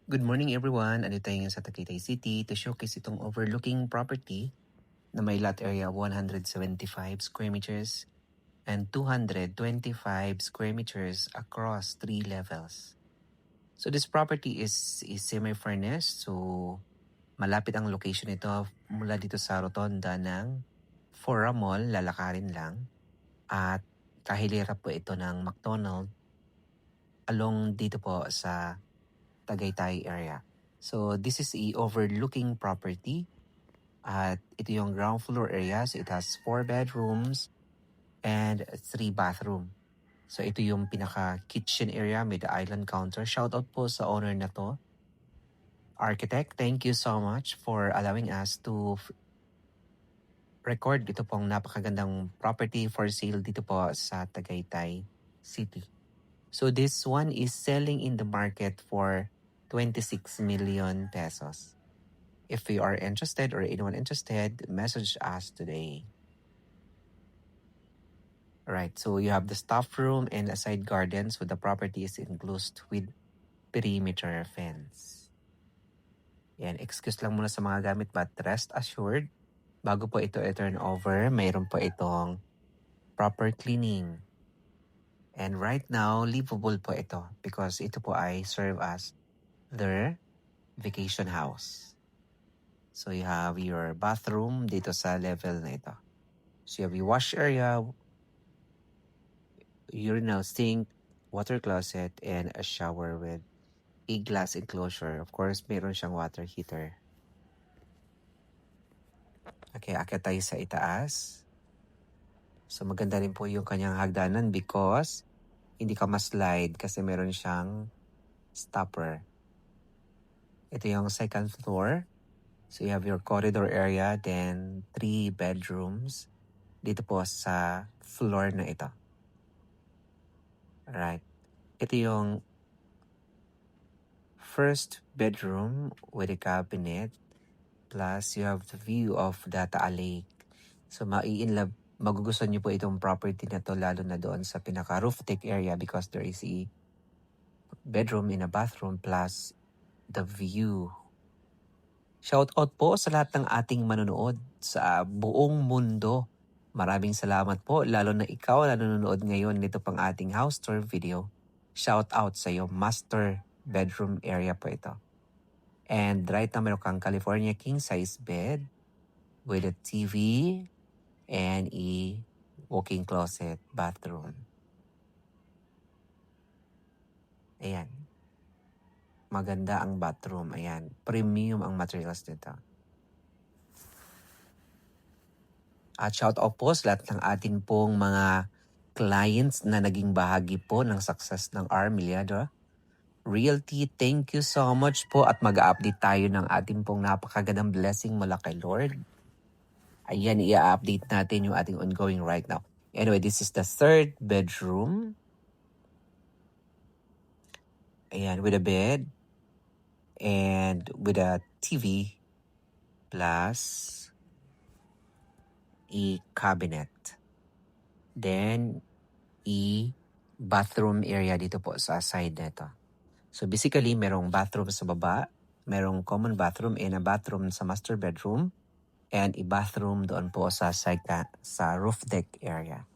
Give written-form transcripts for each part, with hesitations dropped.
Good morning everyone! Andito tayo sa Tagaytay City to showcase itong overlooking property na may lot area 175 square meters and 225 square meters across 3 levels. So this property is semi-furnished, so malapit ang location nito mula dito sa rotonda ng Fora Mall, lalakarin lang. At kahilera po ito ng McDonald's along dito po sa Tagaytay area. So this is a overlooking property at ito yung ground floor area. So it has 4 bedrooms and 3 bathroom. So ito yung pinaka kitchen area with the island counter. Shoutout po sa owner na to. Architect, thank you so much for allowing us to record ito pong napakagandang property for sale dito po sa Tagaytay City. So this one is selling in the market for 26 million pesos. If you are interested or anyone interested, message us today. Alright, so you have the staff room and a side garden, so the property is enclosed with perimeter fence. Yan, excuse lang muna sa mga gamit but rest assured, bago po ito i-turn over, mayroon po itong proper cleaning. And right now, livable po ito because ito po ay serve as their vacation house. So you have your bathroom dito sa level na ito. So you have your wash area, urinal sink, water closet, and a shower with a glass enclosure. Of course, meron siyang water heater. Okay, akit tayo sa itaas. So maganda rin po yung kanyang hagdanan because hindi ka ma-slide kasi meron siyang stopper. Ito yung second floor. So you have your corridor area, then 3 bedrooms dito po sa floor na ito. Alright. Ito yung first bedroom with a cabinet. Plus, you have the view of the Taal Lake. So, magugustuhan niyo po itong property na to lalo na doon sa pinaka-roof deck area because there is a bedroom in a bathroom plus the view. Shout out po sa lahat ng ating manonood sa buong mundo. Maraming salamat po, lalo na ikaw na nanonood ngayon nito pang ating house tour video. Shout out sa iyo, master bedroom area po ito. And right now meron kang California king size bed with a TV and a walk-in closet bathroom. Ayan. Maganda ang bathroom. Ayan. Premium ang materials nito. At shout out po sa lahat ng atin pong mga clients na naging bahagi po ng success ng R. Miliadra Realty. Thank you so much po at mag-update tayo ng ating pong napakagandang blessing mula kay Lord. Ayan, i-update natin yung ating ongoing right now. Anyway, this is the third bedroom. Ayan, with a bed and with a TV plus a cabinet. Then, bathroom area dito po sa side nito. So basically, merong bathroom sa baba, merong common bathroom and a bathroom sa master bedroom, and a bathroom doon po sa side sa roof deck area.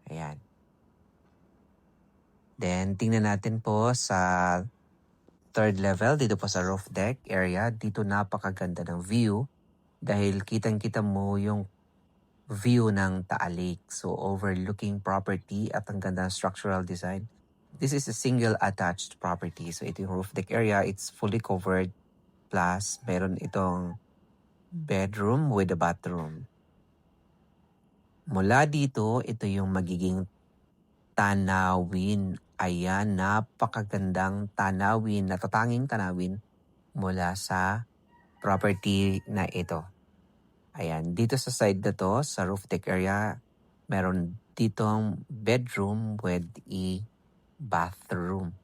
Ayan. Then, tingnan natin po sa third level, dito po sa roof deck area. Dito napakaganda ng view dahil kitang-kita mo yung view ng Taal Lake. So, overlooking property at ang ganda ng structural design. This is a single attached property. So, ito yung roof deck area. It's fully covered. Plus, meron itong bedroom with a bathroom. Mula dito, ito yung magiging tanawin. Ayan, napakagandang tanawin, natatanging tanawin mula sa property na ito. Ayan, dito sa side na to, sa roof deck area, meron ditong bedroom with a bathroom.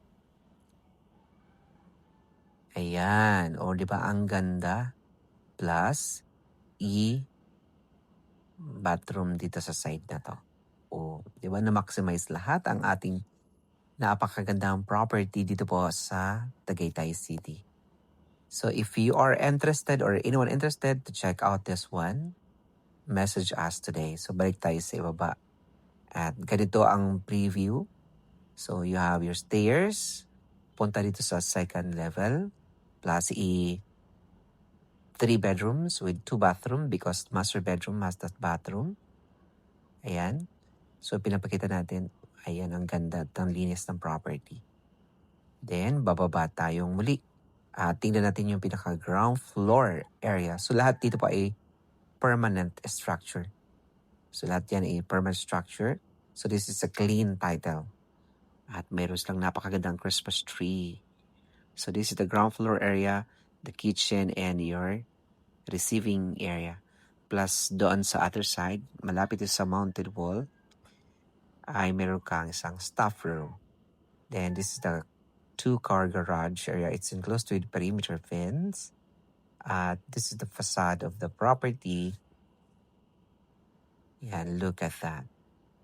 Ayan, o di ba ang ganda? Plus, bathroom dito sa side na to. O, di ba na-maximize lahat ang ating napakagandang property dito po sa Tagaytay City. So if you are interested or anyone interested to check out this one, message us today. So balik tayo sa ibaba. At ganito ang preview. So you have your stairs, punta dito sa second level, plus 3 bedrooms with 2 bathroom because master bedroom has that bathroom. Ayan. So pinapakita natin, ayan ang ganda at ang linis ng property. Then bababa tayong muli. Tingnan natin yung pinaka ground floor area. So lahat dito pa ay permanent structure. So lahat yan ay permanent structure. So this is a clean title. At mayroon silang napakagandang Christmas tree. So this is the ground floor area, the kitchen, and your receiving area. Plus doon sa other side, malapit sa mounted wall, ay meron kang isang staff room. Then this is the 2-car garage area. It's enclosed with perimeter fence. This is the facade of the property. Yeah, look at that.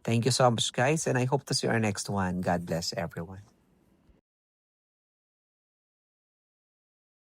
Thank you so much, guys, and I hope to see you our next one. God bless everyone.